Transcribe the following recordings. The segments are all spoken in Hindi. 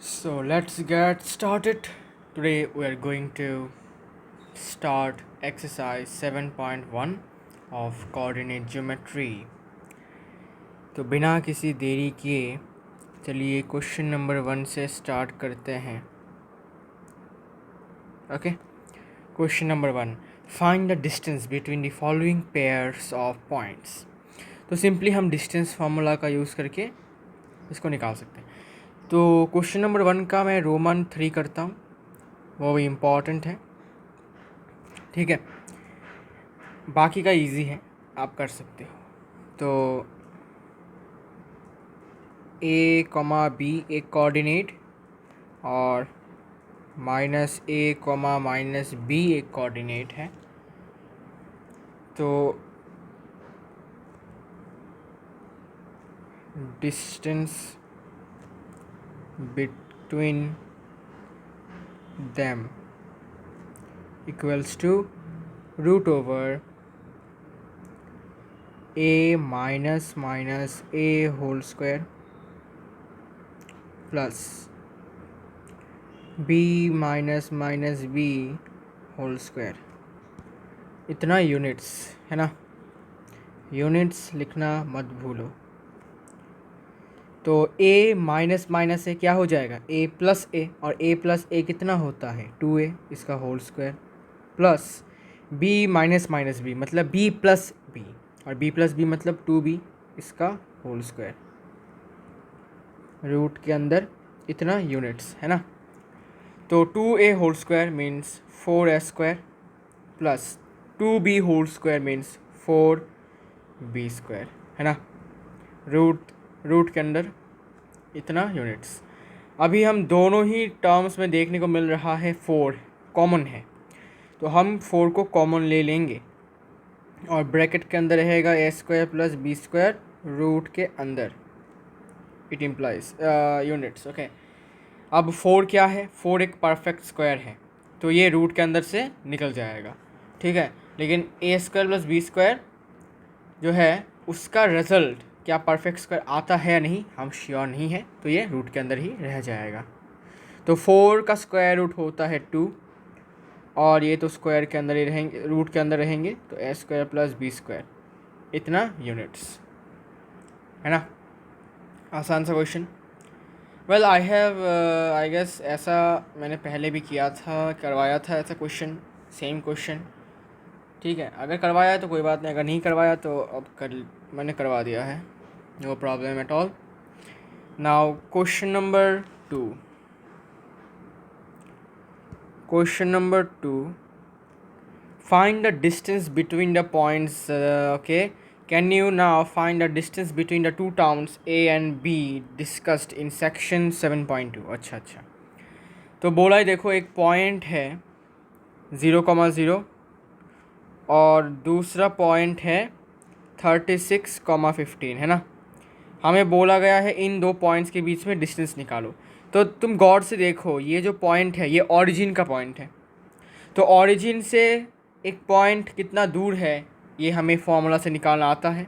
So let's get started. Today we are going to start exercise 7.1 of coordinate geometry. तो बिना किसी देरी किए चलिए क्वेश्चन नंबर 1 से स्टार्ट करते हैं. Okay, question number 1, find the distance between the following pairs of points. तो सिंपली हम डिस्टेंस फार्मूला का यूज़ करके इसको निकाल सकते हैं. तो क्वेश्चन नंबर 1 का मैं रोमन 3 करता हूँ, वो भी इम्पॉर्टेंट है. ठीक है, बाकी का इजी है, आप कर सकते हो. तो a कॉमा बी एक कोऑर्डिनेट और minus a comma minus b एक कोऑर्डिनेट है. तो distance between them equals to root over a minus minus a whole square plus b minus minus b whole square. इतना यूनिट्स है ना, यूनिट्स लिखना मत भूलो. तो a माइनस माइनस से क्या हो जाएगा, a प्लस ए, और a प्लस ए कितना होता है 2a, इसका whole square, plus b minus minus b मतलब b प्लस बी, और b प्लस बी मतलब 2b, इसका होल स्क्वायर. रूट के अंदर इतना यूनिट्स है ना. तो 2a whole square means 4a square plus 2b whole square means 4b square है ना. रूट के अंदर इतना यूनिट्स. अभी हम दोनों ही टर्म्स में देखने को मिल रहा है 4 कॉमन है, तो हम 4 को कॉमन ले लेंगे और ब्रैकेट के अंदर रहेगा a square plus b square root के अंदर. It implies units. ओके, अब 4 क्या है, 4 एक परफेक्ट स्क्वायर है, तो ये रूट के अंदर से निकल जाएगा. ठीक है, लेकिन a square plus b square जो है उसका रिजल्ट क्या परफेक्ट स्क्वायर आता है या नहीं, हम श्योर नहीं है, तो ये रूट के अंदर ही रह जाएगा. तो 4 का स्क्वायर रूट होता है 2, और ये तो स्क्वायर के अंदर ही रहेंगे, रूट के अंदर रहेंगे, तो a square plus b square इतना यूनिट्स है ना. आसान सा क्वेश्चन. वेल आई गेस ऐसा मैंने पहले भी किया था, करवाया था ऐसा क्वेश्चन, सेम क्वेश्चन. ठीक है, अगर करवाया है तो कोई बात नहीं, अगर नहीं करवाया तो अब मैंने करवा दिया है, no problem at all. Now question number 2. Question number 2, find the distance between the points. Okay, can you now find the distance between the two towns A and B discussed in section 7.2. अच्छा, तो बोला है, देखो एक पॉइंट है 0,0 और दूसरा पॉइंट है 36,15 है ना. हमें बोला गया है इन दो पॉइंट्स के बीच में डिस्टेंस निकालो. तो तुम गौर से देखो, ये जो पॉइंट है ये ओरिजिन का पॉइंट है, तो ओरिजिन से एक पॉइंट कितना दूर है ये हमें फॉर्मूला से निकालना आता है.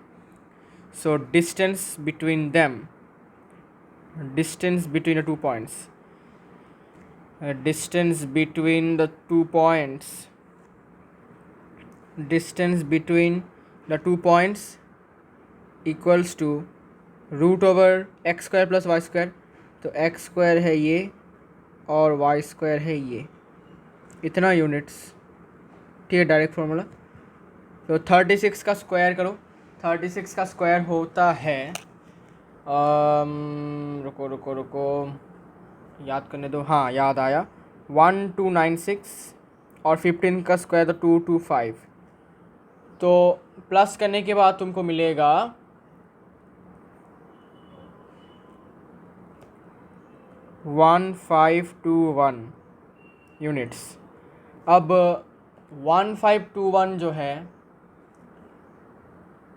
So distance between them, distance between the two points, distance between the two points, distance between the two points equals to root over x square plus y square. तो एक्स स्क्वायर है ये और वाई स्क्वायर है ये, इतना यूनिट्स. ठीक है, डायरेक्ट फॉर्मूला. तो 36 का स्क्वायर करो, 36 का स्क्वायर होता है रुको याद करने दो, हाँ याद आया, 1296, और 15 का स्क्वायर तो 225. तो प्लस करने के बाद तुमको मिलेगा 1521 यूनिट्स. अब 1521 जो है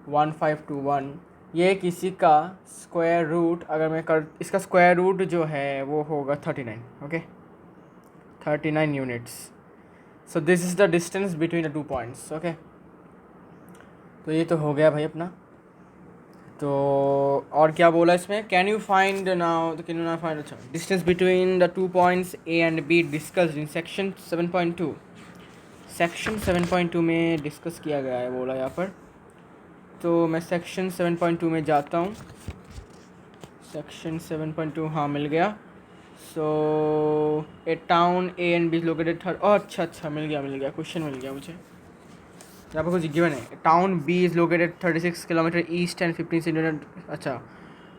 1521 ये किसी का स्क्वायर रूट, अगर मैं इसका स्क्वायर रूट जो है वो होगा 39. Okay, 39 units. So this is the distance between the two points. Okay, तो ये तो हो गया भाई अपना. तो और क्या बोला इसमें, कैन यू फाइंड नाउ, तो कैन यू नॉट फाइंड, अच्छा distance between the 2 points A and be discussed in section 7.2। Section 7.2 में डिस्कस किया गया है बोला यहाँ पर। तो मैं सेक्शन 7.2 में जाता हूँ। सेक्शन 7.2 हाँ मिल गया। So a town A and B located third, अच्छा मिल गया क्वेश्चन मिल गया मुझे। यहाँ पर कुछ गिवन है, town B is located 36 kilometre east and 15 centimetre. अच्छा,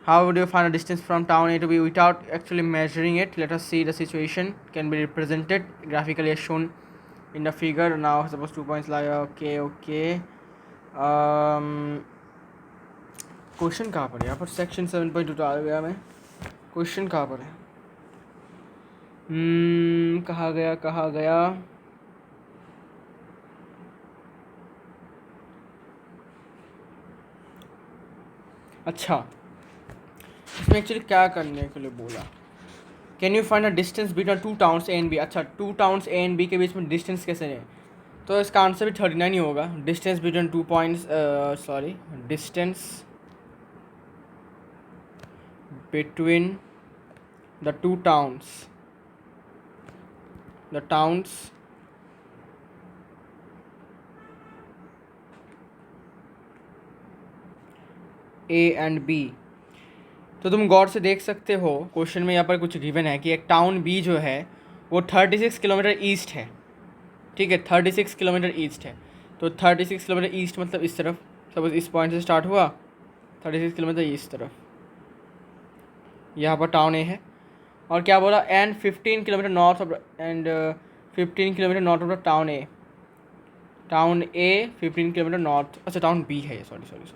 how would you find a distance from town A to B without actually measuring it? Let us see the situation can be represented graphically as shown in the figure. Now suppose 2 points like okay. Question कहाँ पर है यहाँ पर? सेक्शन 7.2 तो आ गया मैं, क्वेश्चन कहाँ पर है? कहाँ गया? अच्छा, इसमें एक्चुअली क्या करने के लिए बोला, can you find a distance between 2 towns A and B. अच्छा, 2 टाउन्स ए एंड बी के बीच में डिस्टेंस कैसे है? तो इसका आंसर भी 39 ही होगा। Distance between 2 points, sorry, distance between the 2 towns, the towns A and B. तो तुम गौर से देख सकते हो क्वेश्चन में यहाँ पर कुछ गिवन है कि एक टाउन बी जो है वो 36 किलोमीटर ईस्ट है। ठीक है, 36 किलोमीटर ईस्ट है। तो 36 किलोमीटर ईस्ट मतलब इस तरफ, सपोज इस पॉइंट से स्टार्ट हुआ 36 किलोमीटर ईस्ट तरफ, यहाँ पर टाउन ए है। और क्या बोला, and 15 kilometre north of, and 15 kilometre north of the town A. Town A 15 kilometre north, अच्छा टाउन बी है, सॉरी।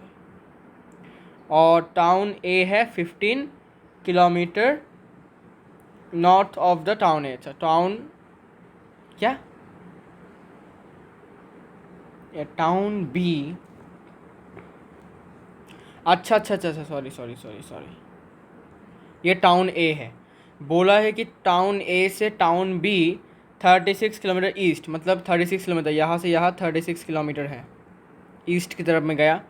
और टाउन ए है 15 kilometre north of the town A. अच्छा, टाउन क्या, टाउन बी, अच्छा, सॉरी, ये टाउन ए है। बोला है कि टाउन ए से टाउन बी 36 किलोमीटर ईस्ट, मतलब 36 किलोमीटर, यहाँ से यहाँ 36 किलोमीटर है, ईस्ट की तरफ में गया।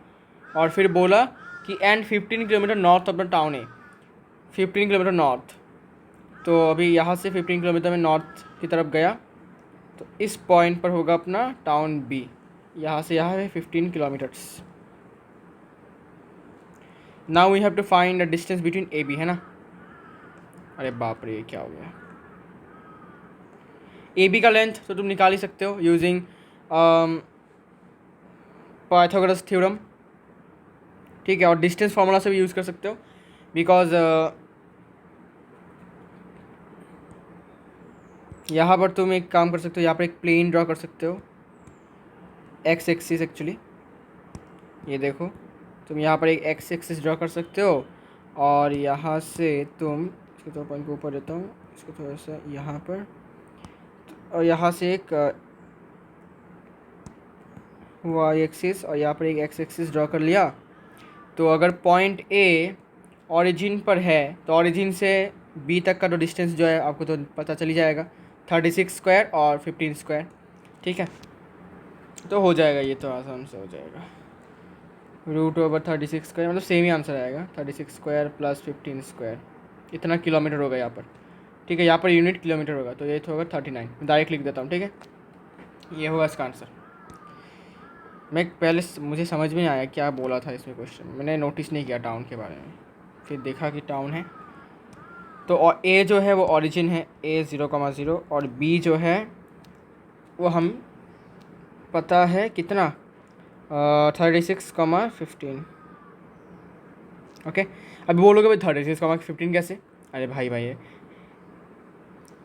और फिर बोला कि and 15 kilometre north of the town A, 15 kilometre north. तो अभी यहाँ से 15 किलोमीटर में नॉर्थ की तरफ गया, तो इस पॉइंट पर होगा अपना टाउन बी। यहाँ से यहाँ है 15 kilometres. Now we have to find the distance between A B, है ना। अरे बाप रे, क्या हो गया? ए बी का लेंथ तो तुम निकाल ही सकते हो यूजिंग पाइथागोरस थ्योरम। ठीक है, और डिस्टेंस फार्मूला से भी यूज़ कर सकते हो, बिकॉज यहाँ पर तुम एक काम कर सकते हो, यहाँ पर एक प्लेन ड्रॉ कर सकते हो, एक्स एक्सिस एक्चुअली, ये देखो, तुम यहाँ पर एक एक्स एक्सिस ड्रॉ कर सकते हो। और यहाँ से तुम इसको थोड़ा पॉइंट को ऊपर देता हूँ, इसको थोड़ा सा यहाँ पर, और यहाँ से एक वाई एक्सिस और यहाँ पर एक एक्स एक्सिस ड्रॉ कर लिया। तो अगर पॉइंट ए ओरिजिन पर है तो ओरिजिन से बी तक का तो डिस्टेंस जो है आपको तो पता चल ही जाएगा, 36 स्क्वायर और 15 स्क्वायर। ठीक है, तो हो जाएगा, ये तो आसान से हो जाएगा। √36 स्क्वायर मतलब सेम ही आंसर आएगा, 36 स्क्वायर प्लस 15 स्क्वायर, इतना किलोमीटर होगा यहाँ पर। ठीक है, यहाँ पर यूनिट किलोमीटर होगा, तो ये तो होगा 39। डायरेक्ट लिख देता हूँ, ठीक है, ये होगा इसका आंसर। मैं पहले मुझे समझ में आया क्या बोला था इसमें क्वेश्चन, मैंने नोटिस नहीं किया टाउन के बारे में, फिर देखा कि टाउन है। तो और ए जो है वो ओरिजिन है, ए 0,0, और बी जो है वो हम पता है कितना, 36,15। ओके, अभी बोलोगे भाई 36,15 कैसे? अरे भाई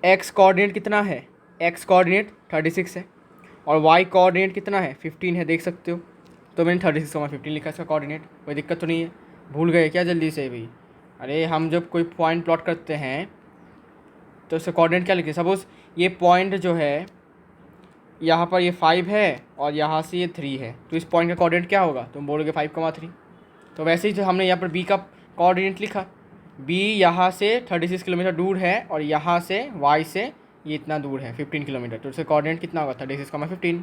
एक्स कोऑर्डिनेट कितना है, एक्स कोऑर्डिनेट 36 है, और वाई कोऑर्डिनेट कितना है, 15 है, देख सकते हो। तो मैंने 36,15 लिखा इसका कोऑर्डिनेट, कोई दिक्कत तो नहीं है। भूल गए क्या जल्दी से भाई? अरे हम जब कोई पॉइंट प्लॉट करते हैं तो इसका कोऑर्डिनेट क्या लिखते हैं? सपोज़ ये पॉइंट जो है यहाँ पर ये 5 है और यहाँ से ये 3 है, तो इस पॉइंट का कोऑर्डिनेट क्या होगा? तुम बोलोगे 5,3। तो वैसे ही जो हमने यहाँ पर बी का कोऑर्डिनेट लिखा, बी यहाँ से 36 किलोमीटर दूर है और यहाँ से वाई से ये इतना दूर है 15 किलोमीटर, तो इसका कोऑर्डिनेट कितना होगा? 36,15।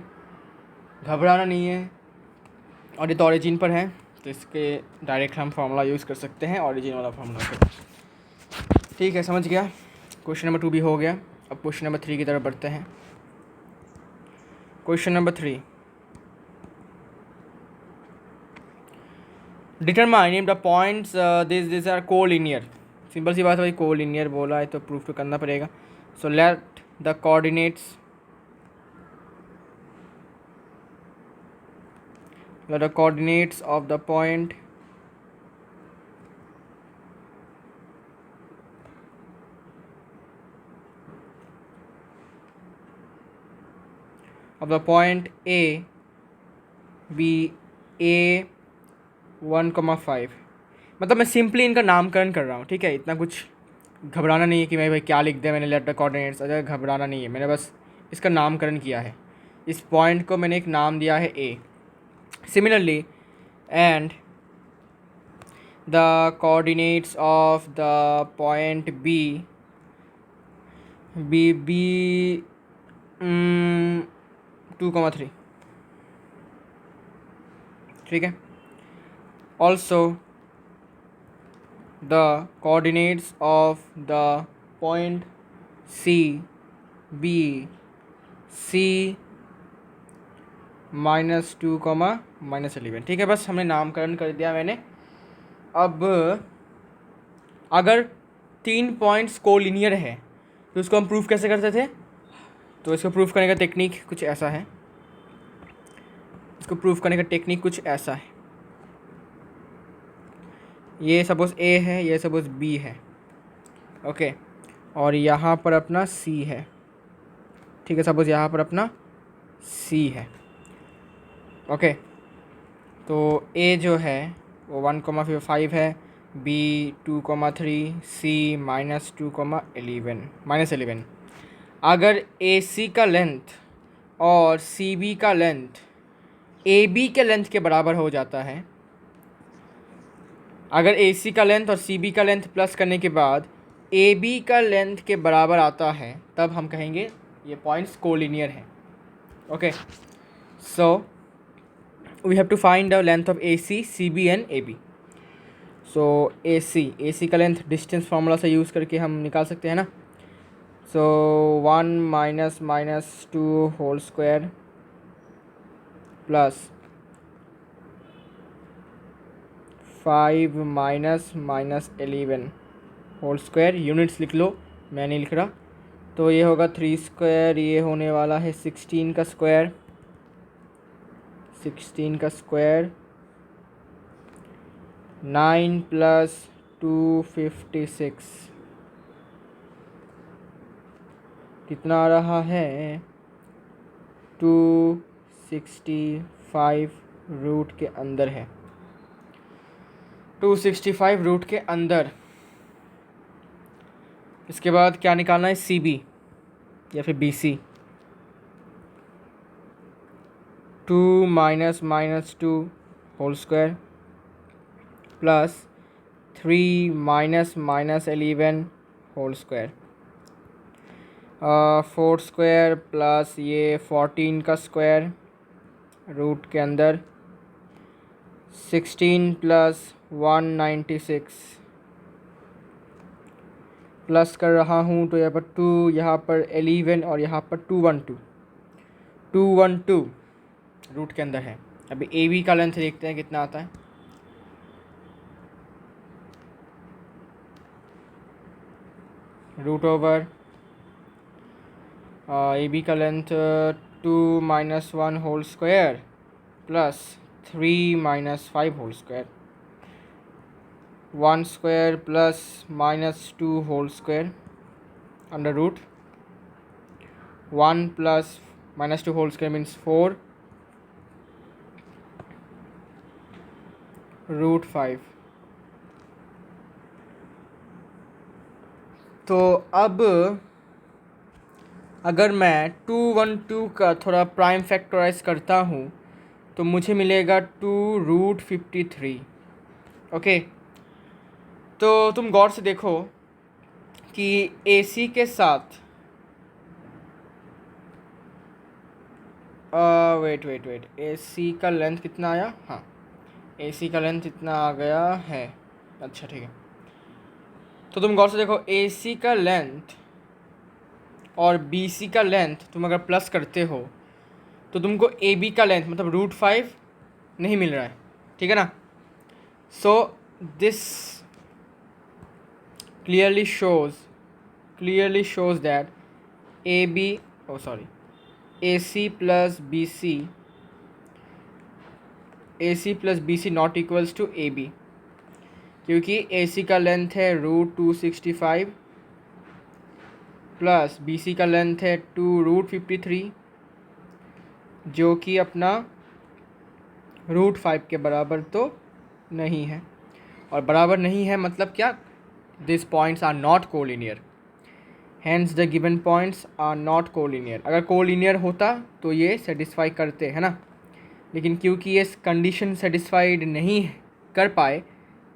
घबराना नहीं है, और ये तो ऑरिजिन पर है तो इसके डायरेक्ट हम फार्मूला यूज़ कर सकते हैं, ऑरिजिन वाला फार्मूला पे। ठीक है, समझ गया। क्वेश्चन नंबर 2 भी हो गया। अब क्वेश्चन नंबर 3 की तरफ बढ़ते हैं। Question number 3, determine the points this are collinear. Simple सी बात है भाई, कोलिनियर बोला है तो प्रूफ तो करना पड़ेगा। So let the coordinates of the point A be A1,5। मतलब मैं सिंपली इनका नामकरण कर रहा हूँ, ठीक है। इतना कुछ घबराना नहीं है कि मैं भाई क्या लिख दिया मैंने, लेट द कोऑर्डिनेट्स। अगर घबराना नहीं है, मैंने बस इसका नामकरण किया है। इस पॉइंट को मैंने एक नाम दिया है A। Similarly and the coordinates of the point B 2,3, ठीक है। Also the coordinates of the point C B C -2, -11, ठीक है। बस हमने नामकरण कर दिया मैंने। अब अगर 3 पॉइंट्स कोलिनियर है तो उसको हम प्रूफ कैसे करते थे? तो इसको प्रूफ करने का टेक्निक कुछ ऐसा है। ये सपोज A है, ये सपोज B है, ओके। और यहाँ पर अपना C है, ठीक है। सपोज यहाँ पर अपना C है, ओके। तो A जो है वो 1,5 है, B 2,3, C -11। अगर AC का लेंथ और CB का लेंथ AB के लेंथ के बराबर हो जाता है, अगर AC का लेंथ और CB का लेंथ प्लस करने के बाद AB का लेंथ के बराबर आता है, तब हम कहेंगे ये पॉइंट्स कोलिनियर हैं, okay. So we have to find the length of AC, CB and AB। So AC का लेंथ डिस्टेंस फार्मूला से यूज़ करके हम निकाल सकते हैं ना। So 1 - -2 whole square plus 5 - -11 whole square. Units लिख लो, मैं नहीं लिख रहा। तो ये होगा 3 स्क्वायर, ये होने वाला है 16 का स्क्वायर, 9 + 256 कितना आ रहा है? 265 रूट के अंदर है, 265 रूट के अंदर। इसके बाद क्या निकालना है? CB या फिर BC। 2 - -2 whole square plus 3 - -11 whole square, 4 square plus ये 14 का स्क्वायर रूट के अंदर, 16 + 196 प्लस कर रहा हूँ। तो यहाँ पर 2, यहाँ पर 11 और यहाँ पर 212 रूट के अंदर है। अभी AB का लेंथ देखते हैं कितना आता है। √ओवर AB का length 2 - 1 whole square plus 3 - 5 whole square, 1 square plus -2 whole square under root 1 + -2 whole square means 4 √5। तो अब अगर मैं 212 का थोड़ा प्राइम फैक्टराइज करता हूँ तो मुझे मिलेगा 2√53, ओके। तो तुम गौर से देखो कि AC के साथ वेट AC का लेंथ कितना आया? हाँ, AC का लेंथ इतना आ गया है। अच्छा ठीक है, तो तुम गौर से देखो, AC का लेंथ और BC का लेंथ तुम अगर प्लस करते हो तो तुमको AB का लेंथ मतलब √5 नहीं मिल रहा है, ठीक है ना। So this clearly shows that AB AC plus BC not equals to AB, क्योंकि AC का लेंथ है √265 प्लस BC का लेंथ है √53, जो कि अपना √5 के बराबर तो नहीं है। और बराबर नहीं है मतलब क्या, this points are not collinear, hence the given points are not collinear. अगर कोलिनियर होता तो ये सेटिस्फाई करते, है ना, लेकिन क्योंकि ये कंडीशन सेटिस्फाइड नहीं कर पाए,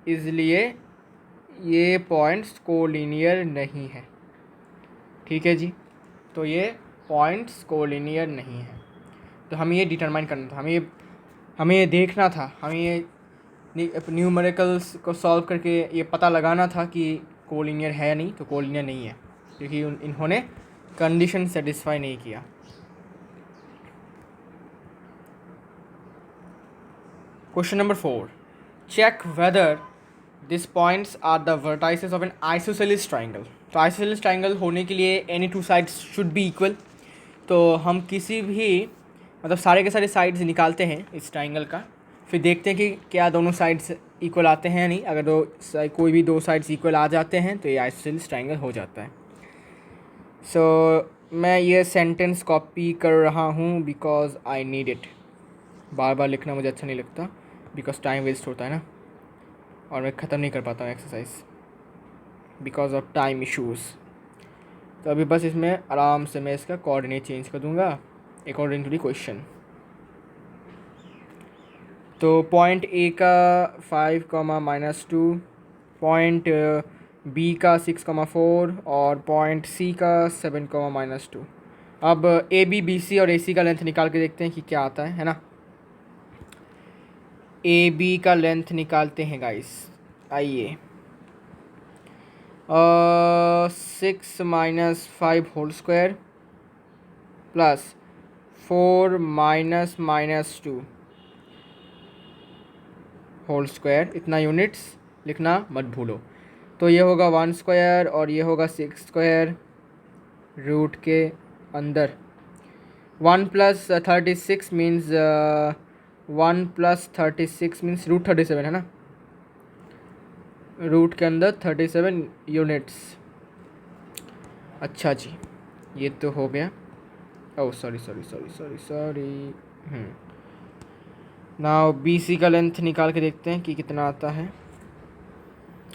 इसलिए ये पॉइंट्स कोलिनियर नहीं है। ठीक है जी, तो ये पॉइंट्स कोलिनियर नहीं है। तो हमें ये डिटरमाइन करना था, हमें ये देखना था, हमें ये न्यूमेरिकल्स को सॉल्व करके ये पता लगाना था कि कोलिनियर है या नहीं। तो कोलिनियर नहीं है क्योंकि इन्होंने कंडीशन सेटिस्फाई नहीं किया। Question number 4, check whether this points are the vertices of an isosceles triangle. तो आइसोसेलेस ट्राइंगल होने के लिए any two sides should be equal. तो हम किसी भी मतलब सारे के सारे साइड्स निकालते हैं इस ट्राइंगल का, फिर देखते हैं कि क्या दोनों साइड्स इक्वल आते हैं या नहीं। अगर कोई भी दो साइड्स इक्वल आ जाते हैं तो ये आइसोसेलेस ट्राइंगल हो जाता है। मैं ये सेंटेंस कॉपी कर रहा हूँ बिकॉज आई नीड इट। बार बार लिखना मुझे अच्छा नहीं लगता बिकॉज टाइम वेस्ट होता है ना, और मैं ख़त्म नहीं कर पाता हूँ exercise because of time issues. तो अभी बस इसमें आराम से मैं इसका कोऑर्डिनेट चेंज कर दूँगा अकॉर्डिंग टू द क्वेश्चन। तो पॉइंट A का 5, -2, पॉइंट B का 6, 4 और पॉइंट C का 7, -2। अब AB, BC और AC का लेंथ निकाल के देखते हैं कि क्या आता है ना। AB का लेंथ निकालते हैं गाइस, आइए। 6 - 5 whole square plus 4 - -2 whole square, इतना यूनिट्स लिखना मत भूलो। तो ये होगा 1 स्क्वायर और ये होगा 6 स्क्वायर रूट के अंदर। 1 + 36 मीन्स 1 + 36 मीन्स √37 है ना, रूट के अंदर 37 यूनिट्स। अच्छा जी, ये तो हो गया। Oh sorry. नाउ BC का लेंथ निकाल के देखते हैं कि कितना आता है।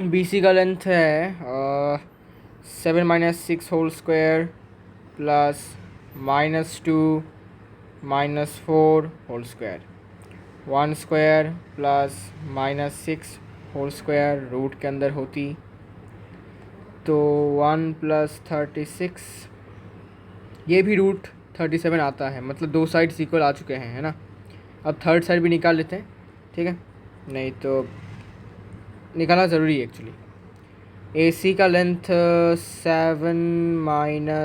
BC का लेंथ है 7 - 6 whole square plus -2 -4 whole square, 1 square plus -6 whole square root के अंदर होती। तो 1 + 36, ये भी √37 आता है, मतलब दो साइड्स इक्वल आ चुके हैं, है ना। अब थर्ड साइड भी निकाल लेते हैं, ठीक है, नहीं तो निकालना ज़रूरी है एक्चुअली। AC का length 7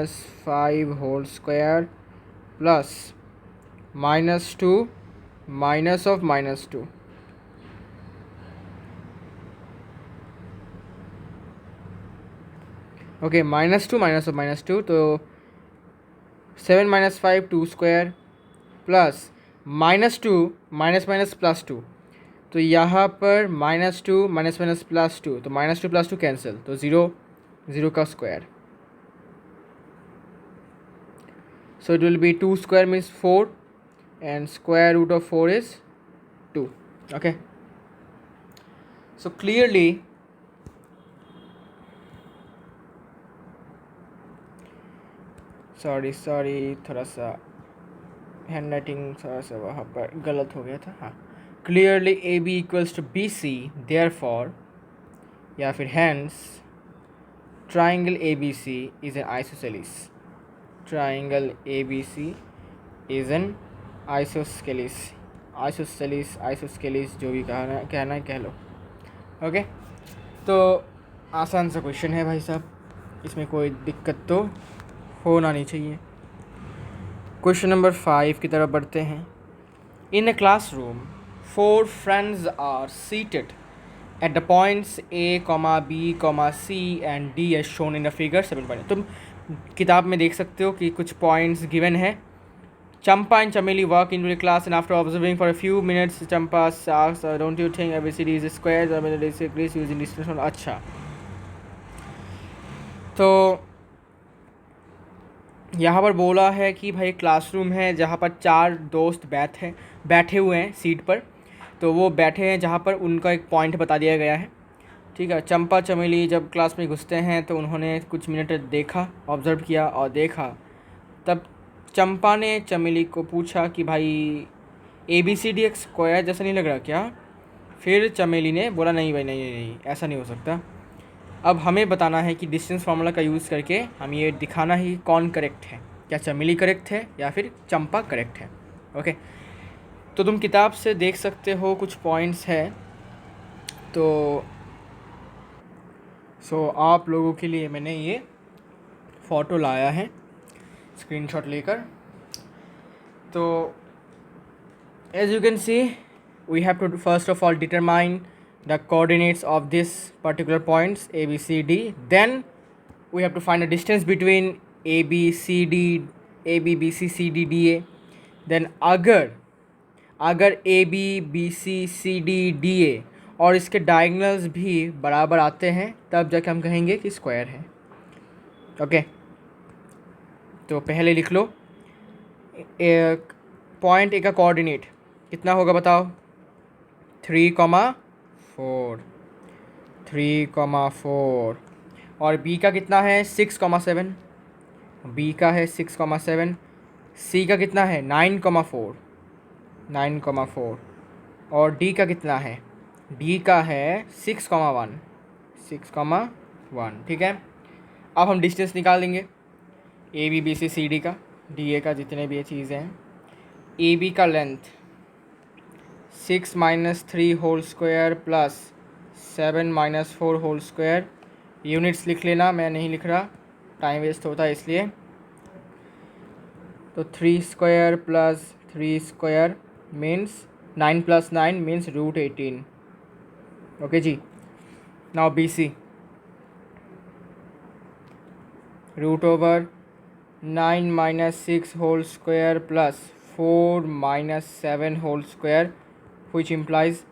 - 5 whole square plus -2 -2। Okay, -2 तो 7 - 5 2 स्क्वायर प्लस -2 +2। तो यहाँ पर -2 +2, तो -2 +2 कैंसिल, तो 0 का square. So it will B 2 square means 4 and square root of 4 is 2. Okay, so clearly sorry थोड़ा सा हैंड राइटिंग थोड़ा सा वहाँ पर गलत हो गया था। हाँ, clearly AB equals to BC, therefore या फिर hence triangle ABC is an isosceles. Triangle ABC is an isosceles. Isosceles isosceles जो भी कहना है कह लो। ओके, तो आसान सा क्वेश्चन है भाई साहब, इसमें कोई दिक्कत तो होना नहीं चाहिए। क्वेश्चन नंबर 5 की तरफ बढ़ते हैं। In a classroom 4 friends are seated at the points A, B, C and D as shown in the figure 7. तुम किताब में देख सकते हो कि कुछ पॉइंट्स गिवन है। चंपा एंड चमेली work in class and after observing for a few minutes Champa asks don't you think ABCD is square using distance. अच्छा, तो यहाँ पर बोला है कि भाई क्लासरूम है जहाँ पर 4 दोस्त बैठे हुए हैं सीट पर। तो वो बैठे हैं जहाँ पर उनका एक पॉइंट बता दिया गया है। ठीक है, चंपा चमेली जब क्लास में घुसते हैं तो उन्होंने कुछ मिनट देखा, ऑब्ज़र्व किया और देखा। तब चंपा ने चमेली को पूछा कि भाई ABCD एक स्क्वायर जैसा नहीं लग रहा क्या? फिर चमेली ने बोला नहीं भाई, नहीं नहीं नहीं, ऐसा नहीं हो सकता। अब हमें बताना है कि डिस्टेंस फार्मूला का यूज़ करके हम ये दिखाना है कौन करेक्ट है, क्या चमेली करेक्ट है या फिर चंपा करेक्ट है। ओके, तो तुम किताब से देख सकते हो कुछ पॉइंट्स है। तो आप लोगों के लिए मैंने ये फ़ोटो लाया है स्क्रीनशॉट लेकर। तो as you can see we have to first of all determine the coordinates of this particular points ABCD, then we have to find the distance between ABBCCDDA। Then अगर ABBCCDDA और इसके डायगोनल्स भी बराबर आते हैं तब जाके हम कहेंगे कि स्क्वायर है। ओके, तो पहले लिख लो पॉइंट ए का कोऑर्डिनेट कितना होगा बताओ? 3,4 और बी का कितना है? 6,7। बी का है 6,7। सी का कितना है? 9,4 और डी का कितना है? डी का है 6,1। ठीक है, अब हम डिस्टेंस निकालेंगे ABBCCD का, DA का, जितने भी ये चीज़ें हैं। AB का length 6 - 3 whole square plus 7 - 4 whole square. Units लिख लेना, मैं नहीं लिख रहा, टाइम वेस्ट होता है इसलिए। तो 3 square plus 3 square means 9 + 9 means √18। Okay जी, now BC √9 - 6 whole square plus 4 - 7 whole square which implies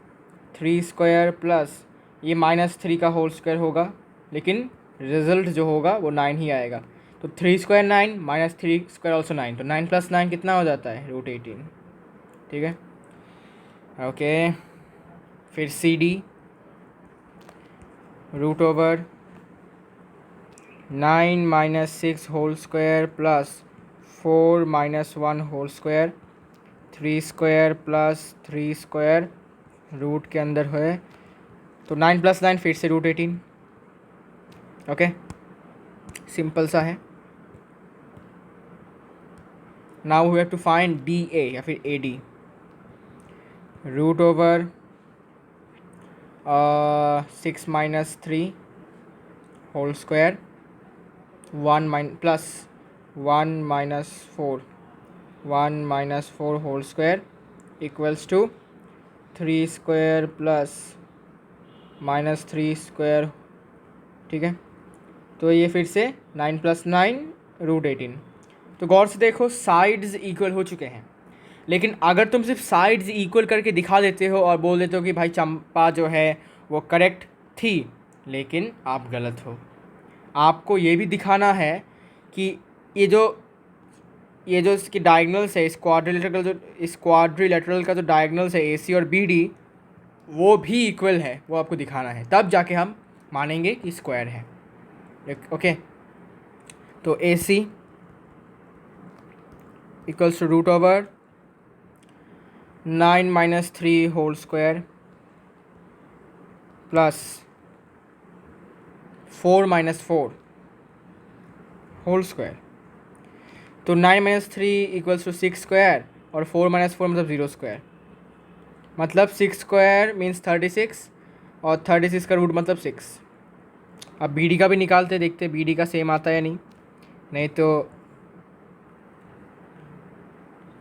3 square plus ये -3 का होल स्क्वायर होगा, लेकिन रिजल्ट जो होगा वो 9 ही आएगा। तो 3 स्क्वायर 9 - 3 स्क्वायर ऑल्सो 9, तो 9 + 9 कितना हो जाता है? √18। ठीक है, ओके। फिर CD √9 - 6 whole square plus 4 - 1 whole square, 3 square plus 3 square root के अंदर है, तो 9 + 9 फिर से √18। ओके, सिंपल सा है। Now we have to find DA या फिर AD। √6 - 3 whole square 1 plus 1 - 4 whole square equals to 3 square plus -3 square. ठीक है, तो ये फिर से 9 + 9 √18। तो गौर से देखो साइड्स इक्वल हो चुके हैं, लेकिन अगर तुम सिर्फ साइड्स इक्वल करके दिखा देते हो और बोल देते हो कि भाई चंपा जो है वो करेक्ट थी, लेकिन आप गलत हो। आपको ये भी दिखाना है कि ये जो इसकी डायगोनल्स है, क्वाड्रिलेटरल का जो डायगोनल्स है AC और BD वो भी इक्वल है, वो आपको दिखाना है, तब जाके हम मानेंगे कि स्क्वायर है। ओके, तो AC equals to √9 - 3 whole square plus 4 - 4 whole square. तो 9 - 3 इक्वल्स टू 6 स्क्वायर और 4 - 4 मतलब 0 स्क्वायर। मतलब 6 स्क्वायर मीन्स 36 और 36 का रूट मतलब 6। अब बी डी का भी निकालते, देखते बी डी का सेम आता है या नहीं, नहीं तो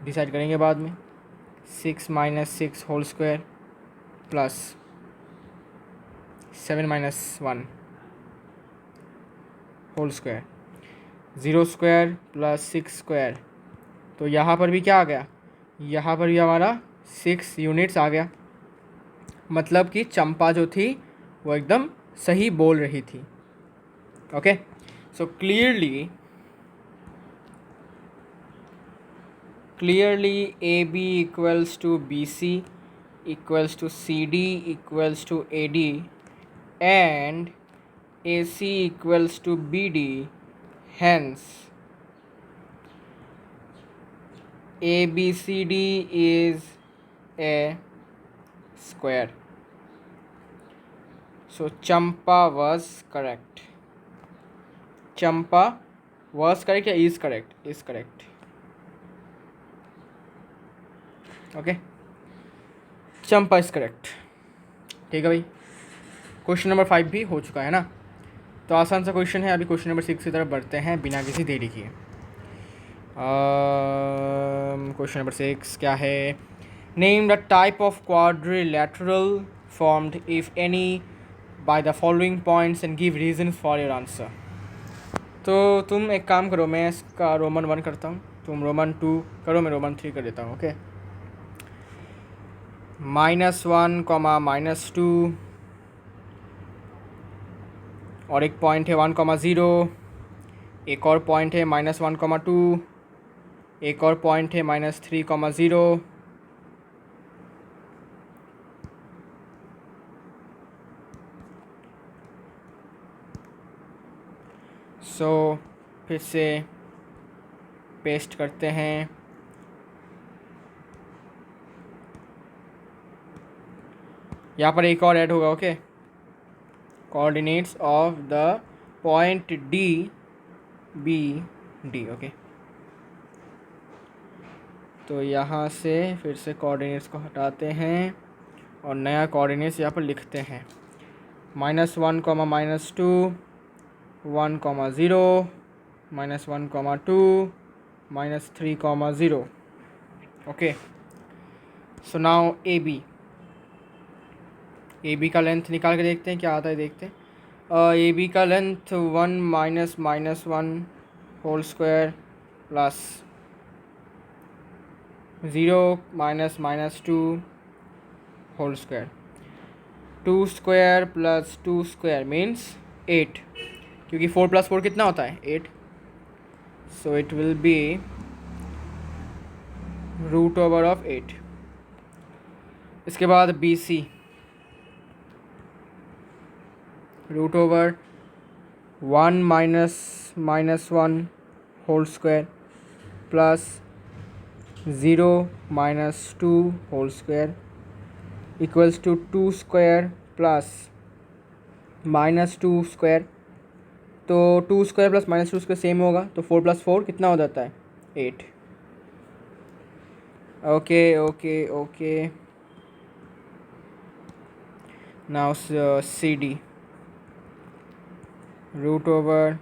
डिसाइड करेंगे बाद में। 6 minus 6 whole square plus 7 minus 1 whole square, 0 square plus 6 square. तो यहाँ पर भी क्या आ गया, यहाँ पर भी हमारा 6 यूनिट्स आ गया। मतलब कि चंपा जो थी वो एकदम सही बोल रही थी। Okay, so clearly A B equals to B C equals to CD equals to AD and AC equals to BD. Hence, ABCD is a square. So Champa was correct. Champa was correct या is correct? Is correct. Okay. Champa is correct. ठीक है भाई, क्वेश्चन नंबर 5 भी हो चुका है ना। तो आसान सा क्वेश्चन है। अभी क्वेश्चन नंबर 6 की तरफ बढ़ते हैं बिना किसी देरी किए। क्वेश्चन नंबर 6 क्या है? Name the type of quadrilateral formed if any by the following points and give reason for your answer. तो तुम एक काम करो, मैं इसका रोमन 1 करता हूँ, तुम रोमन 2 करो, मैं रोमन 3 कर देता हूँ। ओके, -1, -2 और एक पॉइंट है 1, 0, एक और पॉइंट है -1, 2, एक और पॉइंट है -3, 0, सो फिर से पेस्ट करते हैं। यहाँ पर एक और ऐड होगा। Okay, coordinates of the point D B D. Okay, तो यहाँ से फिर से कोऑर्डिनेट्स को हटाते हैं और नया कोऑर्डिनेट्स यहाँ पर लिखते हैं। -1, -2, 1, 0, -1, 2, -3, 0। Okay, so now A B का लेंथ निकाल के देखते हैं क्या आता है, देखते हैं। ए बी का length 1 -1 whole square plus 0 -2 whole square. 2 square plus 2 square means 8, क्योंकि 4 + 4 कितना होता है? 8। So it will be √8। इसके बाद B C √1 -1 whole square plus 0 -2 whole square equals to 2 square plus -2 square. तो 2 स्क्वायर प्लस -2 स्क्वायर सेम होगा, तो 4 + 4 कितना हो जाता है? 8। Okay okay okay, now C D √1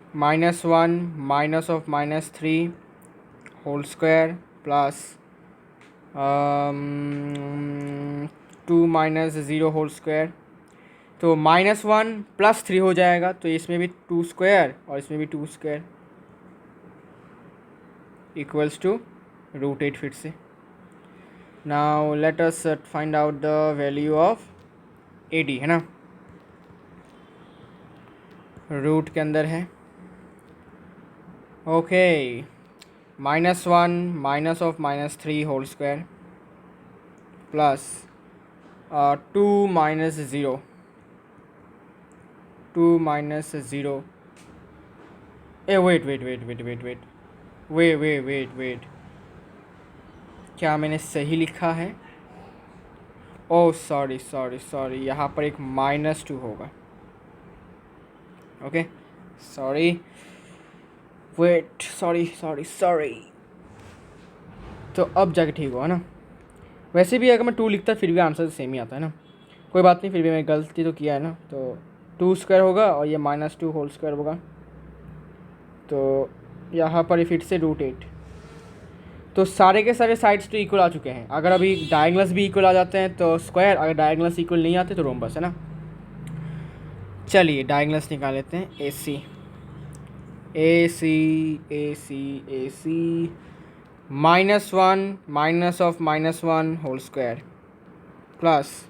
-3 whole square plus 2 -0 whole square. तो -1 + 3 हो जाएगा, तो इसमें भी 2 स्क्वायर और इसमें भी 2 स्क्वायर इक्वल्स टू √8 फिर से। Now let us find out the value of A D, है ना, रूट के अंदर है। Okay, -1 -3 whole square plus 2 -0 wait, क्या मैंने सही लिखा है? ओह सॉरी, यहाँ पर एक -2 होगा। Okay, sorry wait, sorry. तो अब जाके ठीक हुआ ना। वैसे भी अगर मैं 2 लिखता फिर भी आंसर सेम ही आता है ना। कोई बात नहीं, फिर भी मैं गलती तो किया है ना। तो 2 स्क्वायर होगा और ये -2 होल स्क्वायर होगा। तो यहाँ पर फिर से √8। तो सारे के सारे साइड्स तो इक्वल आ चुके हैं। अगर अभी डायगोनल्स भी इक्वल आ जाते हैं तो स्क्वायर, अगर डायगोनल्स इक्वल नहीं आते तो रोम्बस, है ना। चलिए डायगोनल्स निकाल लेते हैं। AC -1 minus of -1 whole square plus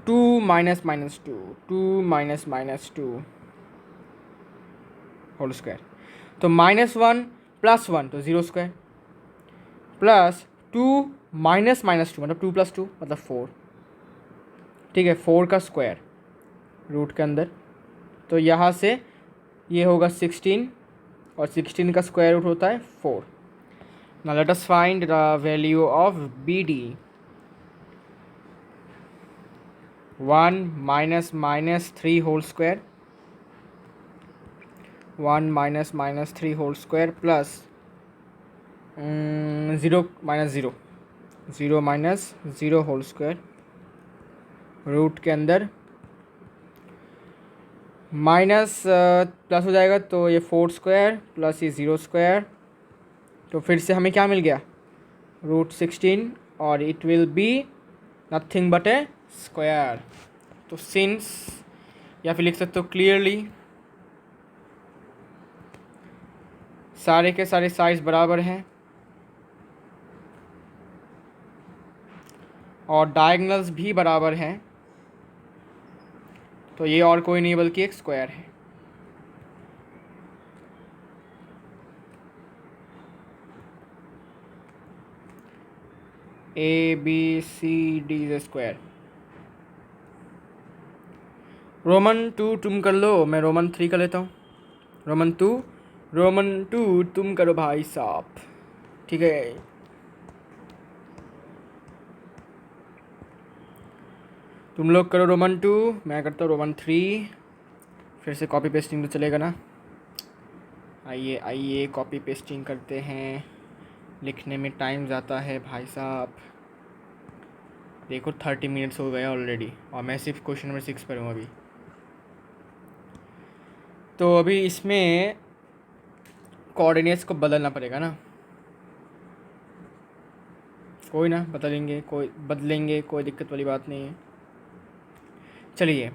2 minus -2 2 minus -2 whole square. तो -1 + 1 तो 0 स्क्वायर प्लस 2 माइनस -2 मतलब 2 + 2 मतलब 4। ठीक है, 4 का स्क्वायर रूट के अंदर। तो यहाँ से ये होगा 16 और 16 का स्क्वायर रूट होता है 4। Now let us find the value of BD। 1 minus -3 whole square, 1 minus -3 whole square plus 0 minus 0 0 minus 0 whole square root के अंदर माइनस प्लस हो जाएगा तो ये 4 स्क्वायर प्लस ये 0 स्क्वायर। तो फिर से हमें क्या मिल गया, √16 और it will be nothing but A square. तो सिंस, या फिर लिख सकते हो क्लियरली, सारे के सारे साइड्स बराबर हैं और डायगोनल्स भी बराबर हैं, तो ये और कोई नहीं बल्कि एक स्क्वायर है। ABCD is square. रोमन 2 तुम कर लो, मैं रोमन 3 कर लेता हूँ। रोमन 2 तुम करो भाई साहब। ठीक है, तुम लोग करो रोमन 2, मैं करता हूँ रोमन 3। फिर से कॉपी पेस्टिंग तो चलेगा ना। आइए कॉपी पेस्टिंग करते हैं, लिखने में टाइम जाता है भाई साहब। देखो 30 मिनट्स हो गए ऑलरेडी और मैं सिर्फ क्वेश्चन नंबर 6 पर हूँ अभी। तो अभी इसमें कोऑर्डिनेट्स को बदलना पड़ेगा ना। कोई ना, बदलेंगे, कोई दिक्कत वाली बात नहीं है। चलिए,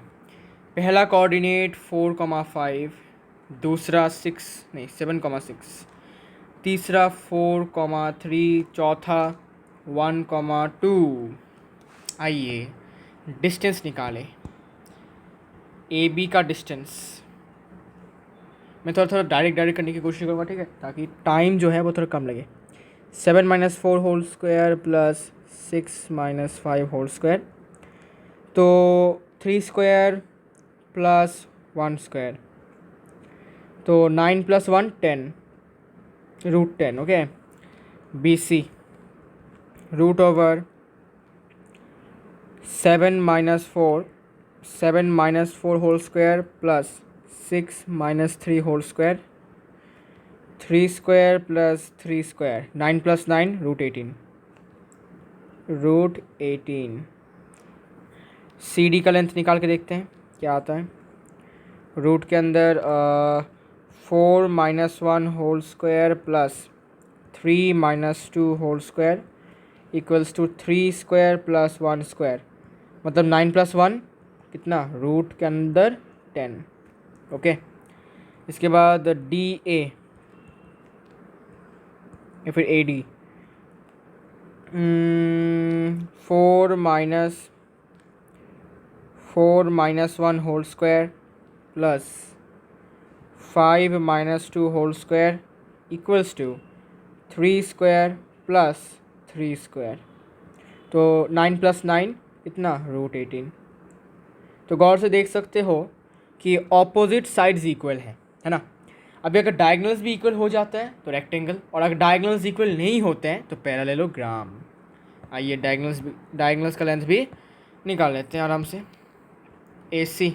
पहला कोऑर्डिनेट 4,5, दूसरा 7,6, तीसरा 4,3, चौथा 1,2। आइए डिस्टेंस निकालें। AB का डिस्टेंस मैं थोड़ा डायरेक्ट करने की कोशिश करूँगा, ठीक है, ताकि टाइम जो है वो थोड़ा कम लगे। 7 - 4 whole square plus 6 - 5 whole square, तो 3 स्क्वायर प्लस 1 स्क्वायर, तो 9 + 1 10, √10। Okay, BC √7 - 4 whole square plus 6 - 3 whole square, 3 square plus 3 square, 9 + 9 √18। CD का लेंथ निकाल के देखते हैं क्या आता है। रूट के अंदर 4 - 1 whole square plus 3 - 2 whole square equals to 3 square plus 1 square, मतलब 9 + 1 कितना, रूट के अंदर 10। ओके, इसके बाद DA या फिर AD, 4 - 1 whole square plus 5 - 2 whole square equals to 3 square plus 3 square, तो 9 + 9 इतना, √18। तो गौर से देख सकते हो कि ऑपोजिट साइड्स इक्वल है ना। अभी अगर डायगोनल्स भी इक्वल हो जाता है तो रेक्टेंगल, और अगर डायगोनल्स इक्वल नहीं होते हैं तो पैरेललोग्राम। आइए डायगोनल्स का लेंथ भी निकाल लेते हैं आराम से। AC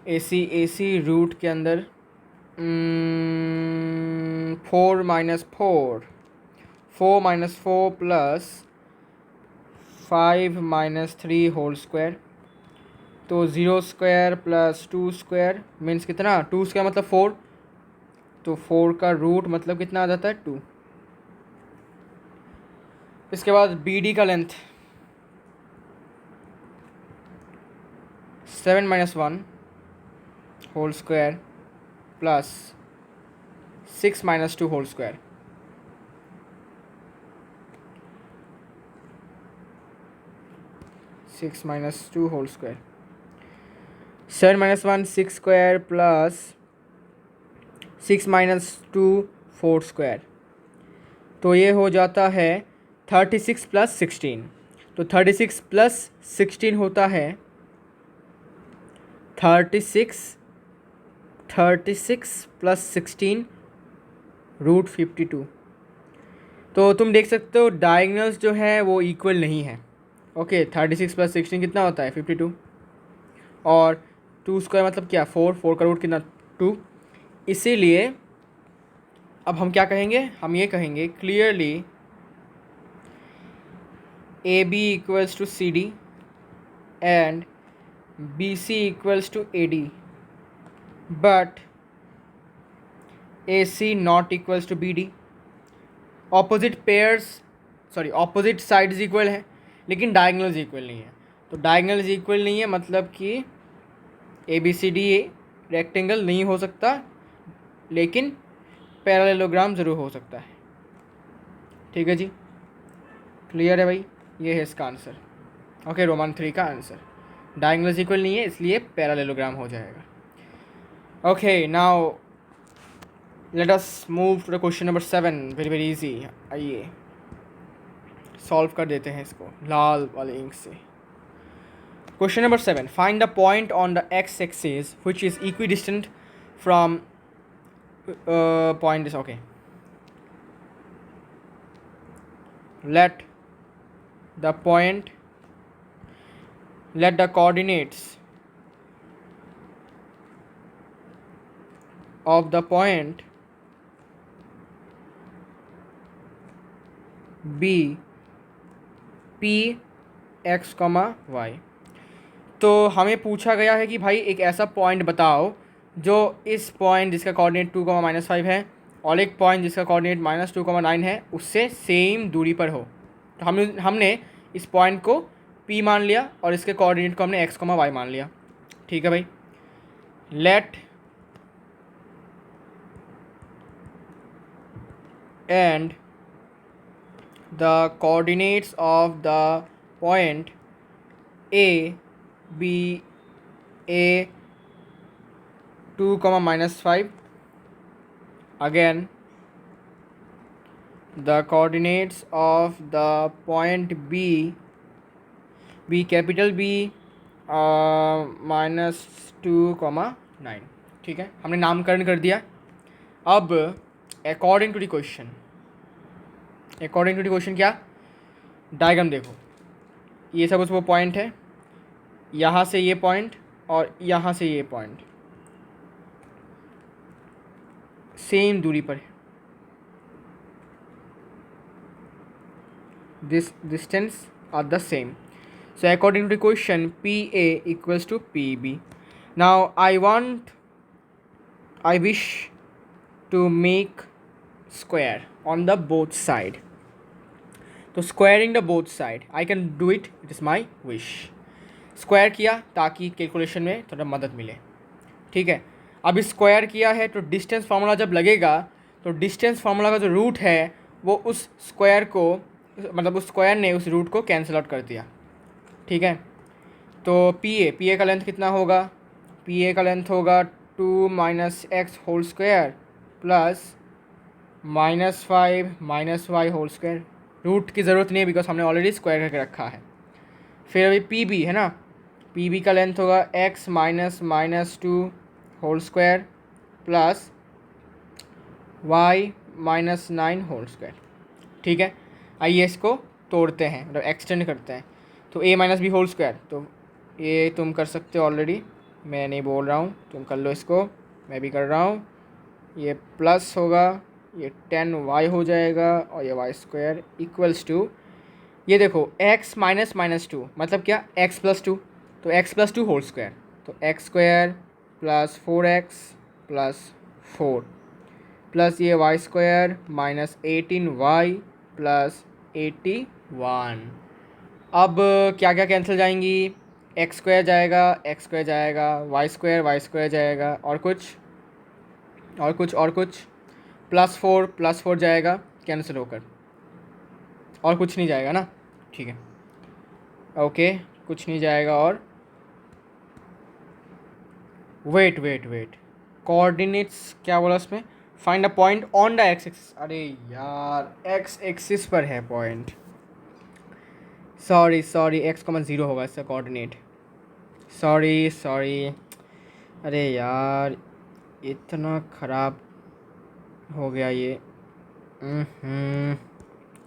AC रूट के अंदर 4 minus 4 plus 5 minus 3 whole square, तो 0 स्क्वायर प्लस 2 स्क्वायर मीन्स कितना, 2 स्क्वायर मतलब 4, तो 4 का रूट मतलब कितना आ जाता है 2। इसके बाद BD का length 7 minus 1 whole square plus 6 minus 2 whole square, six minus 2 whole square, 7 minus 1 6 square plus 6 minus 2 4 square, तो ये हो जाता है 36 प्लस 16। तो 36 प्लस 16 होता है 36 प्लस 16 रूट 52। तो तुम देख सकते हो डायगोनल्स जो है वो इक्वल नहीं है। ओके 36 प्लस 16 कितना होता है 52, और 2 स्क्वायर मतलब क्या 4 का रूट कितना 2। इसीलिए अब हम क्या कहेंगे, हम ये कहेंगे clearly AB equals to CD and BC equals to AD, but AC not equals to BD। Opposite pairs opposite sides equal है लेकिन डायगोनल्स इक्वल नहीं है। तो डायगोनल्स इक्वल नहीं है मतलब कि ABCD रेक्टेंगल नहीं हो सकता, लेकिन पैरेललोग्राम ज़रूर हो सकता है। ठीक है जी, क्लियर है भाई, ये है इसका आंसर। ओके रोमन 3 का आंसर, डायगोनल्स इक्वल नहीं है इसलिए पैरेललोग्राम हो जाएगा। Okay now let us move to the question number 7, very very easy. आइए सॉल्व कर देते हैं इसको लाल वाले इंक से। Question number 7, find the point on the x axis which is equidistant from point this. Okay let the coordinates of the point be P x, y। तो हमें पूछा गया है कि भाई एक ऐसा पॉइंट बताओ जो इस पॉइंट जिसका कोऑर्डिनेट 2, -5 है और एक पॉइंट जिसका कोऑर्डिनेट -2, 9 है उससे सेम दूरी पर हो। तो हमने इस पॉइंट को P मान लिया और इसके कोऑर्डिनेट को हमने x, y मान लिया। ठीक है भाई, let and the coordinates of the point A be A 2, -5। again the coordinates of the point B capital B -2, 9। ठीक है, हमने नामकरण कर दिया। अब अकॉर्डिंग टू द क्वेश्चन क्या, डायग्राम देखो, ये सब वो पॉइंट है, यहाँ से ये पॉइंट और यहाँ से ये पॉइंट सेम दूरी पर है। This distance are the same. So according to the question, PA equals to PB. Now I wish to make square on the both side. तो squaring the both side, I can do it. It is my wish. Square किया ताकि कैलकुलेशन में थोड़ा मदद मिले। ठीक है, अब स्क्वायर किया है तो डिस्टेंस फार्मूला जब लगेगा तो डिस्टेंस फार्मूला का जो रूट है वो उस स्क्वायर को, मतलब उस स्क्वायर ने उस रूट को कैंसिल आउट कर दिया। ठीक है, तो पी ए का लेंथ कितना होगा, पी ए का लेंथ होगा 2 - x whole square plus -5 - y whole square. Root की ज़रूरत नहीं है बिकॉज हमने ऑलरेडी स्क्वायर करके रखा है। फिर अभी पी बी है ना, पी बी का लेंथ होगा x -2 whole square plus y -9 whole square. ठीक है, आइए इसको तोड़ते हैं, मतलब एक्सटेंड करते हैं। तो a - b होल स्क्वायर, तो ये तुम कर सकते हो ऑलरेडी, मैं नहीं बोल रहा हूँ, तुम कर लो इसको, मैं भी कर रहा हूँ। ये प्लस होगा, ये 10y हो जाएगा और ये वाई स्क्वायर इक्वल्स टू, ये देखो x माइनस माइनस टू मतलब क्या, x प्लस टू, तो x plus two whole square, तो x square plus 4x plus 4 plus ये y square minus 18y plus 81। अब क्या क्या कैंसिल जाएंगी, एक्स स्क्वायर जाएगा, एक्स स्क्वायर जाएगा, वाई स्क्वायर जाएगा, और कुछ और कुछ और कुछ, प्लस फोर जाएगा कैंसिल होकर, और कुछ नहीं जाएगा ना, ठीक है ओके, कुछ नहीं जाएगा। और वेट वेट वेट, कोऑर्डिनेट्स क्या बोला उसमें, find a point on the x axis, अरे यार एक्स एक्सिस पर है point, sorry sorry, x common zero होगा इसका कोऑर्डिनेट, सॉरी सॉरी, अरे यार इतना ख़राब हो गया ये,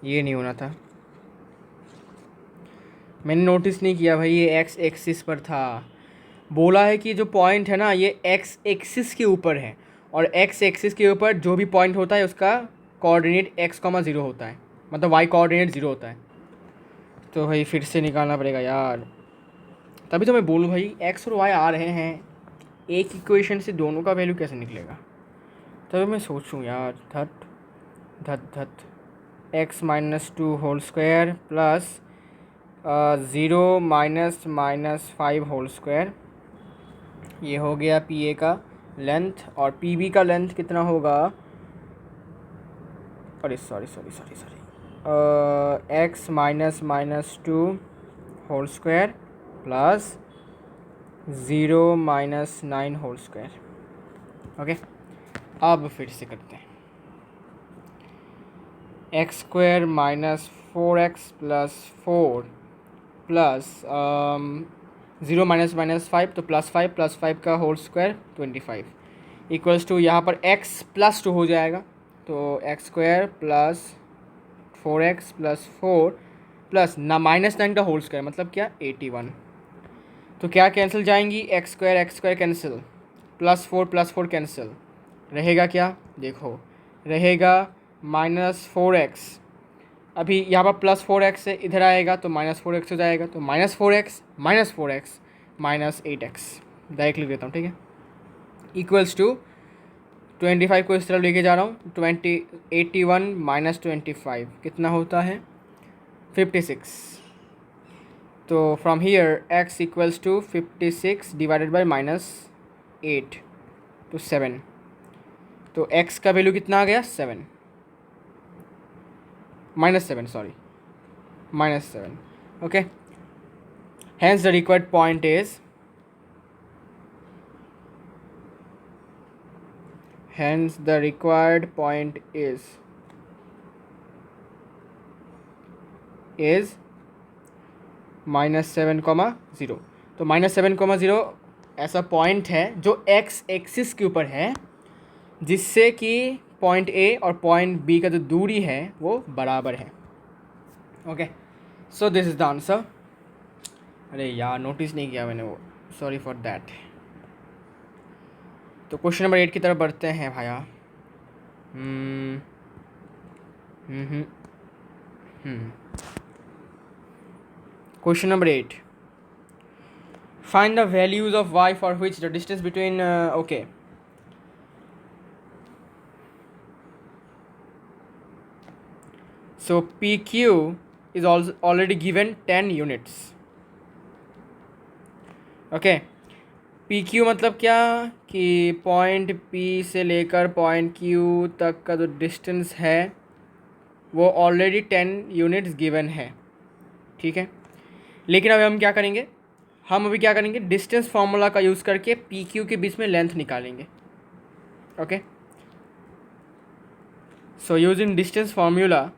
ये नहीं होना था, मैंने नोटिस नहीं किया भाई, ये एक्स एक्सिस पर था। बोला है कि जो पॉइंट है ना ये एक्स एक्सिस के ऊपर है, और एक्स एक्सिस के ऊपर जो भी पॉइंट होता है उसका कोऑर्डिनेट एक्स कॉमा ज़ीरो होता है, मतलब वाई कोऑर्डिनेट ज़ीरो होता है। तो भाई फिर से निकालना पड़ेगा यार, तभी तो मैं बोलूँ भाई एक्स और वाई आ रहे हैं, एक इक्वेशन से दोनों का वैल्यू कैसे निकलेगा, तभी मैं सोचूं यार, धत धत धत, x minus two whole square plus zero minus minus five whole square, ये हो गया पी ए का लेंथ, और पी बी का लेंथ कितना होगा, अरे sorry sorry sorry sorry, x minus minus two whole square plus zero minus nine whole square, okay. अब फिर से करते हैं, x square minus 4x plus 4 plus zero minus minus 5, तो प्लस फाइव का होल स्क्वायर 25 इक्वल्स टू, यहाँ पर x प्लस 2 हो जाएगा, तो x square plus 4x plus 4 plus ना माइनस 9 का होल स्क्वायर मतलब क्या 81, तो क्या कैंसिल जाएंगी, x square cancel, plus four cancel, रहेगा क्या देखो, रहेगा -4x, अभी यहाँ पर +4x से इधर आएगा तो -4x हो जाएगा, तो -4x माइनस 8x डायरेक्ट लिख देता हूँ, ठीक है, इक्वल्स टू 25 को इस तरफ लेके जा रहा हूँ, 81 माइनस 25 कितना होता है 56, तो from here x equals to 56 divided by -8 तो 7, तो x का वैल्यू कितना आ गया 7, -7 sorry, -7, okay, hence the required point is, hence the required point is -7,0, तो -7,0 ऐसा पॉइंट है जो x एक्सिस के ऊपर है, जिससे कि पॉइंट A और पॉइंट B का जो दूरी है वो बराबर है, okay, so this is the answer. अरे यार नोटिस नहीं किया मैंने वो, सॉरी फॉर दैट। तो क्वेश्चन नंबर 8 की तरफ बढ़ते हैं भाया। Question number 8, find the values of y for which the distance between, okay, so PQ is also already given 10 units, okay, PQ मतलब क्या कि पॉइंट P से लेकर पॉइंट Q तक का जो डिस्टेंस है वो ऑलरेडी 10 यूनिट्स गिवन है, ठीक है, लेकिन अभी हम क्या करेंगे, हम अभी क्या करेंगे, डिस्टेंस फार्मूला का यूज़ करके PQ के बीच में लेंथ निकालेंगे, okay, so using distance formula,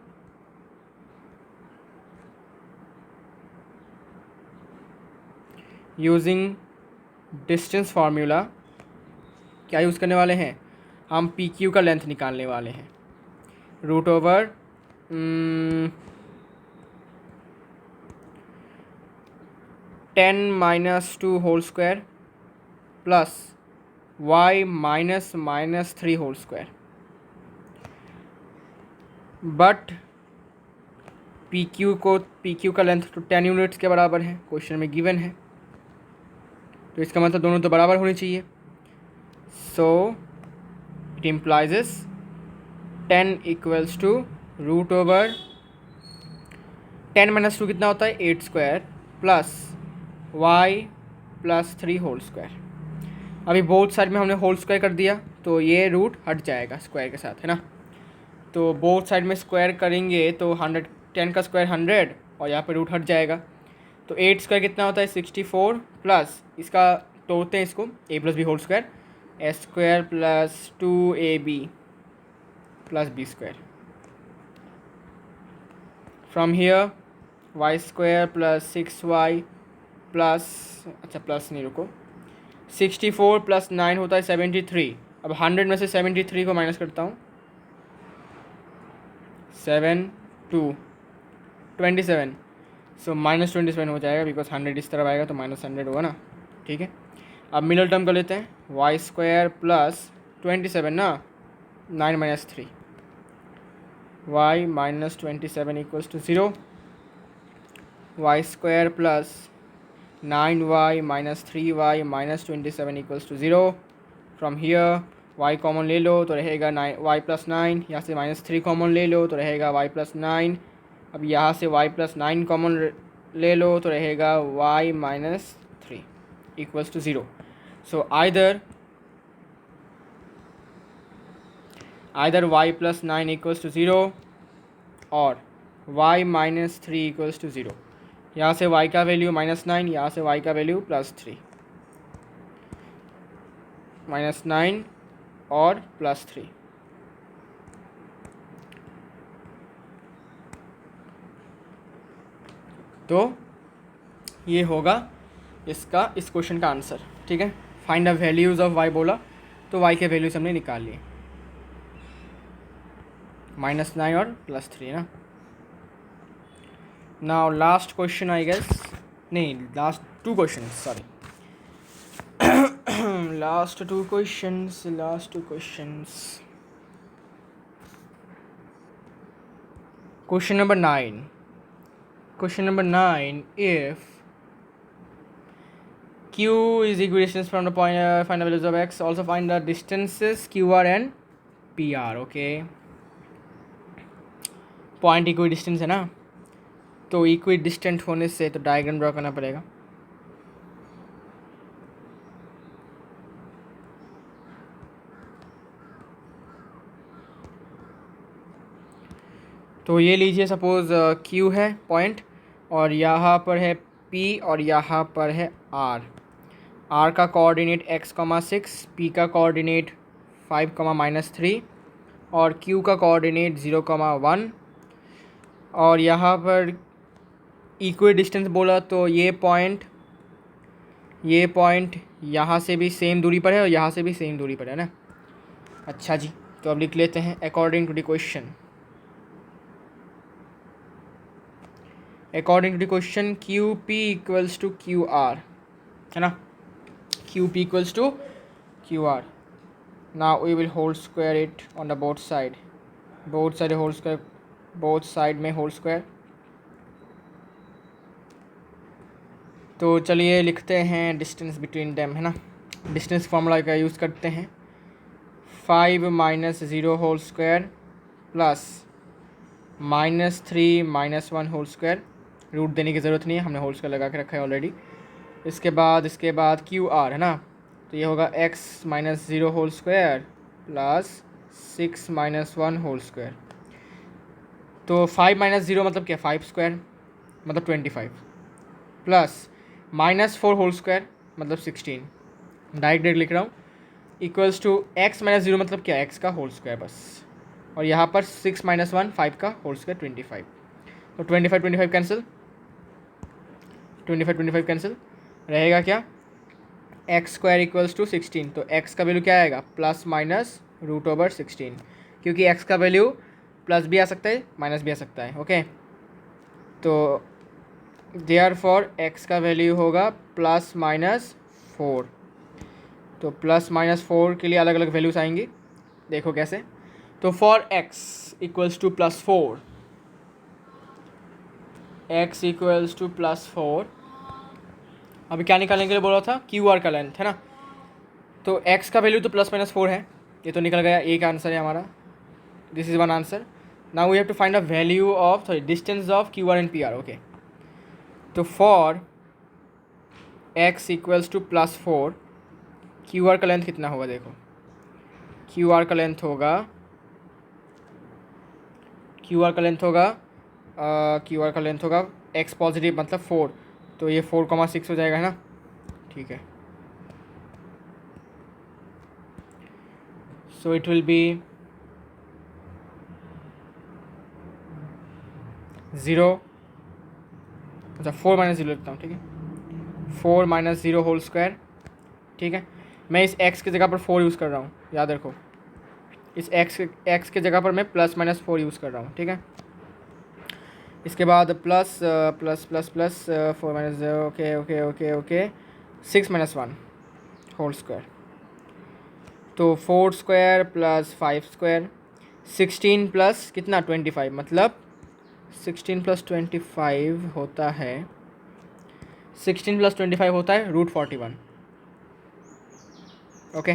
using distance formula क्या यूज़ करने वाले हैं, हम PQ का लेंथ निकालने वाले हैं, root over 10 - 2 whole square plus y minus minus 3 whole square, but P Q का लेंथ तो 10 यूनिट्स के बराबर है, क्वेश्चन में गिवन है, तो इसका मतलब दोनों तो बराबर होने चाहिए. So it implies 10 equals to root over 10 minus 2 कितना होता है 8 square plus y plus 3 whole square. अभी बोथ साइड में हमने होल स्क्वायर कर दिया तो ये रूट हट जाएगा स्क्वायर के साथ, है ना. तो बोथ साइड में स्क्वायर करेंगे तो 10 का स्क्वायर 100 और यहाँ पे रूट हट जाएगा. तो 8 स्क्वायर कितना होता है 64 प्लस इसका तोड़ते हैं इसको a plus b whole square, a square plus 2ab plus b square. From here y square plus 6y plus, अच्छा प्लस नहीं रुको, 64 प्लस 9 होता है 73. अब 100 में से 73 को माइनस करता हूँ, 7 2 27, सो माइनस 27 हो जाएगा बिकॉज 100 इस तरफ आएगा तो माइनस 100 होगा ना. ठीक है, अब मिडल टर्म कर लेते हैं, वाई स्क्वायर प्लस 27 ना 9 minus 3, y minus 27 equals to 0, y square plus 9y minus 3y minus 27 equals to 0. From here y common ले लो तो रहेगा y प्लस 9, यहाँ से माइनस 3 कॉमन ले लो तो रहेगा y प्लस 9. अब यहाँ से y प्लस 9 कॉमन ले लो तो रहेगा y minus 3 equals to 0. So either y plus 9 equals to 0 और y माइनस 3 इक्वल्स टू 0. यहाँ से y का वैल्यू -9, यहाँ से y का वैल्यू +3, -9 और +3. तो ये होगा इसका इस क्वेश्चन का आंसर. ठीक है, find the values of y बोला तो y के वैल्यूज हमने निकाल लिए, -9 और +3 ना. Now last question I guess, नहीं last 2 question, sorry last two questions. Question number 9. If q is equidistant from the point, find the values of x, also find the distances qr and pr. Okay, point equidistance है ना, तो इक्विडिस्टेंट होने से तो डायग्राम ड्रॉ करना पड़ेगा. तो ये लीजिए, सपोज़ Q है पॉइंट और यहाँ पर है P और यहाँ पर है R. R का कोऑर्डिनेट x,6, P का कोऑर्डिनेट 5,-3 और Q का कोऑर्डिनेट 0,1. और यहाँ पर इक्वल डिस्टेंस बोला तो ये पॉइंट यहाँ से भी सेम दूरी पर है और यहाँ से भी सेम दूरी पर है ना. अच्छा जी, तो अब लिख लेते हैं according to the question QP equals to QR, है ना. QP equals to QR. Now we will whole square it on the both side में होल स्क्वायर. तो चलिए लिखते हैं डिस्टेंस बिटवीन देम, है ना. डिस्टेंस फार्मूला का यूज़ करते हैं, 5 - 0 whole square plus -3 - 1 whole square. Root देने की ज़रूरत नहीं है, हमने होल स्क्वायर लगा के रखा है ऑलरेडी. इसके बाद QR है ना, तो ये होगा x - 0 whole square plus 6 - 1 whole square. तो 5 - 0 मतलब क्या 5 स्क्वायर मतलब 25 प्लस -4 होल स्क्वायर मतलब 16, डायरेक्ट लिख रहा हूँ, इक्वल्स टू x - 0 मतलब क्या x का होल स्क्वायर बस, और यहाँ पर 6 - 1 5 का होल स्क्वायर 25. तो 25 कैंसिल रहेगा क्या, एक्स स्क्वायर इक्वल्स टू 16. तो x का वैल्यू क्या आएगा +-√16, क्योंकि x का वैल्यू प्लस भी आ सकता है माइनस भी आ सकता है. ओके, तो देयरफॉर x का वैल्यू होगा +-4. तो प्लस माइनस 4 के लिए अलग अलग वैल्यूज आएंगी, देखो कैसे। तो for x equals to +4, x equals to +4, अभी क्या निकालने के लिए बोला था, क्यू आर का लेंथ है ना। तो x का वैल्यू तो +-4 है, ये तो निकल गया, एक आंसर है हमारा, this is one answer. Now we have to find a value of distance of Q R and P R. Okay, तो for x equals to +4, Q R का लेंथ कितना होगा, देखो क्यू आर का लेंथ होगा, क्यू आर का लेंथ होगा x पॉजिटिव मतलब 4, तो ये 4,6 हो जाएगा, है ना। ठीक है, सो इट विल बी 0, अच्छा 4 - 0 लिखता हूँ, ठीक है, 4 - 0 होल स्क्वायर। ठीक है, मैं इस x की जगह पर 4 यूज़ कर रहा हूँ, याद रखो, इस x के जगह पर मैं +-4 यूज़ कर रहा हूँ। ठीक है, इसके बाद plus plus plus plus 4 - 0, okay okay okay okay 6 - 1 whole square, तो 4 स्क्वायर प्लस 5 स्क्वायर, 16 प्लस कितना 25, मतलब 16 + 25 होता है, 16 + 25 होता है √41। ओके,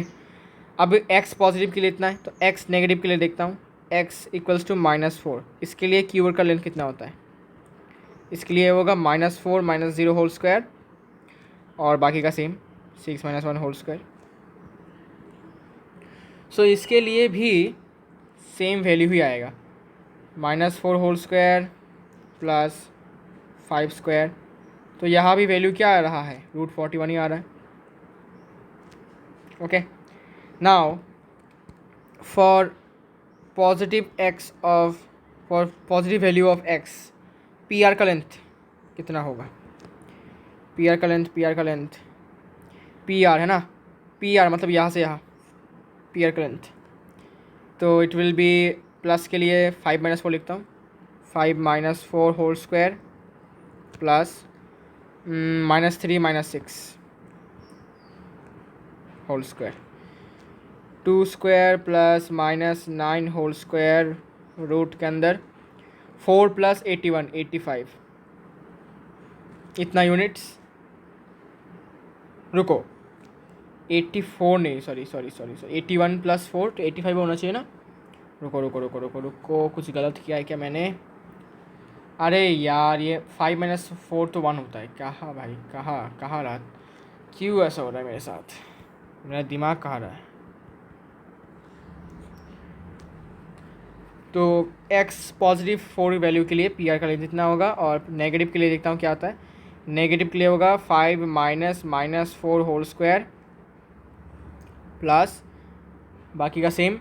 अब x पॉजिटिव के लिए इतना है, तो x नेगेटिव के लिए देखता हूँ, x इक्वल्स टू -4, इसके लिए क्यू आर का लेंथ कितना होता है, इसके लिए होगा -4 - 0 होल स्क्वायर, और बाकी का सेम 6 - 1 होल स्क्वायर। सो इसके लिए भी सेम वैल्यू ही आएगा, -4 होल स्क्वायर प्लस 5 स्क्वायर, तो यहाँ भी वैल्यू क्या आ रहा है, √41 ही आ रहा है। Okay, now for positive value of x, P R का लेंथ कितना होगा, पी आर का लेंथ पी आर है ना, पी आर मतलब यहाँ से यहाँ, पी आर का लेंथ, तो इट विल बी प्लस के लिए 5 - 4 लिखता हूँ, 5 - 4 whole square plus -3 - 6 whole square, 2 square plus -9 whole square, root के अंदर 4 + 81 85, इतना यूनिट्स, रुको 84 नहीं, सॉरी 81 + 4 तो 85 होना चाहिए ना, रुको कुछ गलत किया है क्या मैंने, अरे यार ये 5 - 4 तो 1 होता है, कहाँ भाई कहाँ रहा, क्यों ऐसा हो रहा है मेरे साथ, मेरा दिमाग कहाँ रहा है। तो x पॉजिटिव 4 वैल्यू के लिए पी आर का लेंथ इतना होगा, और नेगेटिव के लिए देखता हूँ क्या आता है, नेगेटिव के लिए होगा 5 - -4 होल स्क्वायर प्लस बाकी का सेम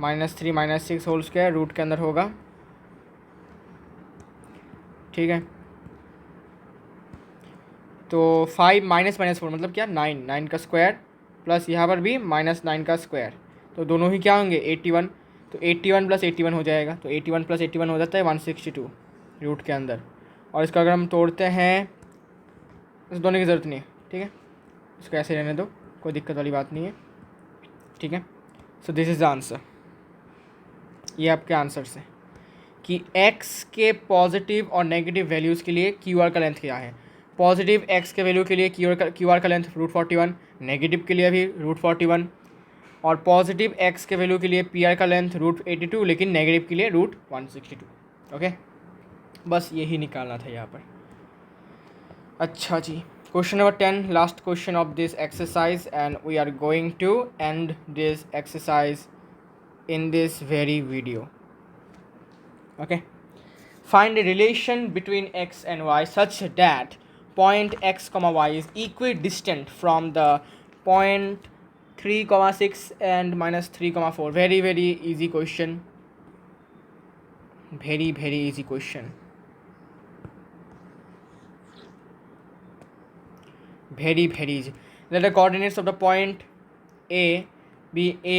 -3 - 6 होल स्क्वायर, रूट के अंदर होगा। ठीक है, तो 5 -4 मतलब क्या, 9 का स्क्वायर प्लस यहाँ पर भी -9 का स्क्वायर, तो दोनों ही क्या होंगे 81, तो 81 + 81 हो जाएगा, तो 81 + 81 हो जाता है 162 रूट के अंदर, और इसका अगर हम तोड़ते हैं, इस दोनों की ज़रूरत नहीं है, ठीक है, इसको ऐसे रहने दो, कोई दिक्कत वाली बात नहीं है। ठीक है, सो दिस इज़ द आंसर, ये आपके आंसर से कि x के पॉजिटिव और नेगेटिव वैल्यूज़ के लिए क्यू आर का लेंथ क्या है, पॉजिटिव x के वैल्यू के लिए क्यू आर का लेंथ √41, नेगेटिव के लिए भी √41, और पॉजिटिव x के वैल्यू के लिए पी आर का लेंथ √82, लेकिन नेगेटिव के लिए √162। ओके, बस यही निकालना था यहाँ पर। अच्छा जी, question number 10, last question of this exercise, and we are going to end this exercise in this very video. Okay, find a relation between x and y such that point x comma y is equidistant from the point 3,6 and -3,4. Very easy question, very easy question, very easy. Let the coordinates of the point a be a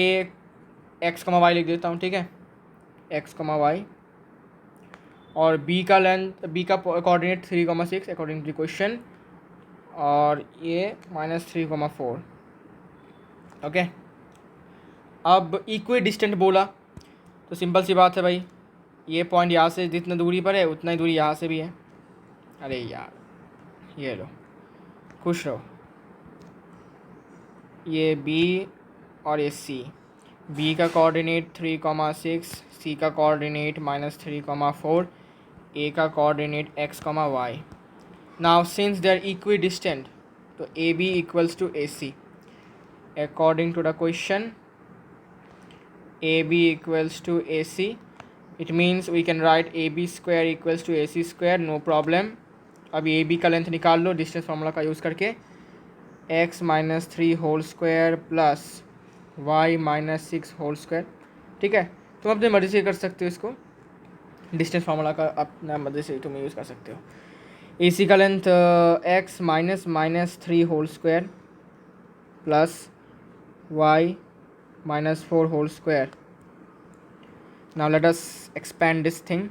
x comma y लिख देता हूँ, ठीक है, x comma y, और b का लेंथ, b का कोऑर्डिनेट 3,6 अकॉर्डिंग टू क्वेश्चन, और ये -3,4, ओके, अब इक्वी डिस्टेंट बोला तो सिंपल सी बात है भाई, ये पॉइंट यहाँ से जितना दूरी पर है उतना ही दूरी यहाँ से भी है। अरे यार, ये लो, खुश रहो। ये बी और ये सी, बी का कोऑर्डिनेट 3,6, सी का कोऑर्डिनेट -3,4, ए का coordinate x,y। Now since they are equidistant, तो A B equals to A C. According to the question, A B equals to A C, it means we can write A B square equals to A C square, no problem. अब ए बी का लेंथ निकाल लो डिस्टेंस फार्मूला का यूज़ करके, x-3 whole square plus y-6 whole square. ठीक है, तुम अपनी मर्ज़ी से कर सकते हो इसको, डिस्टेंस फार्मूला का अपना मर्ज़ी से तुम यूज़ कर सकते हो। ए सी का length x-3 whole square plus y-4 whole square. Now let us expand this thing,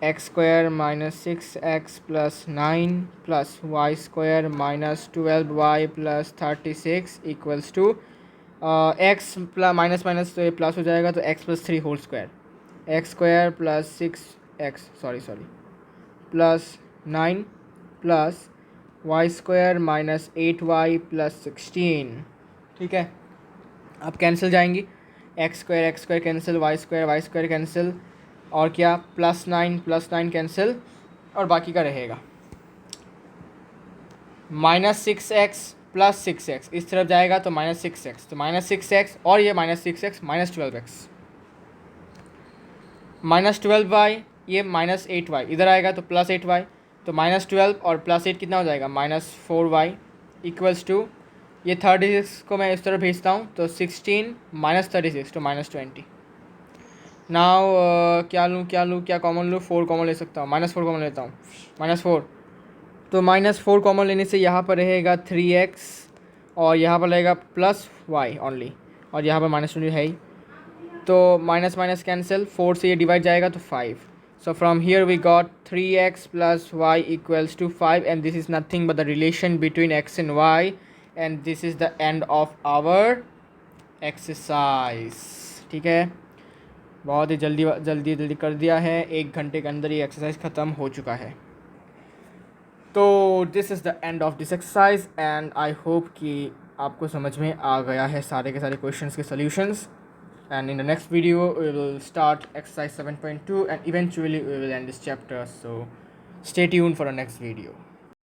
x square minus 6x plus 9 plus y square minus 12y plus 36 equals to x plus minus minus तो ये प्लस हो जाएगा, तो x plus 3 whole square, x square plus 6x sorry plus 9 plus y square minus 8y plus 16। ठीक है, अब कैंसिल जाएंगी, x square cancel, y square cancel, और क्या +9 कैंसिल, और बाकी का रहेगा -6x प्लस 6x, इस तरफ जाएगा तो -6x, तो -6x और ये -6x -12x, -12y, ये -8y, इधर आएगा तो +8y, तो -12 और +8 कितना हो जाएगा -4y इक्वल्स टू, ये 36 को मैं इस तरफ भेजता हूँ तो 16 -36 तो -20। नाउ क्या कॉमन लूँ, 4 कॉमन ले सकता हूँ, -4 कॉमन लेता हूँ, -4, तो -4 कॉमन लेने से यहाँ पर रहेगा 3x और यहाँ पर रहेगा +y ओनली, और यहाँ पर -20 है ही, तो माइनस माइनस कैंसिल, 4 से ये डिवाइड जाएगा तो 5। So from here we got 3x plus y equals to 5, and this is nothing but the relation between x and y, and this is the end of our exercise. ठीक है, बहुत ही जल्दी कर दिया है, 1 घंटे के अंदर ये एक्सरसाइज ख़त्म हो चुका है। तो this is the end of this exercise, and I hope कि आपको समझ में आ गया है सारे के सारे क्वेश्चंस के solutions, and in the next video we will start exercise 7.2 and eventually we will end this chapter, so stay tuned for the next video.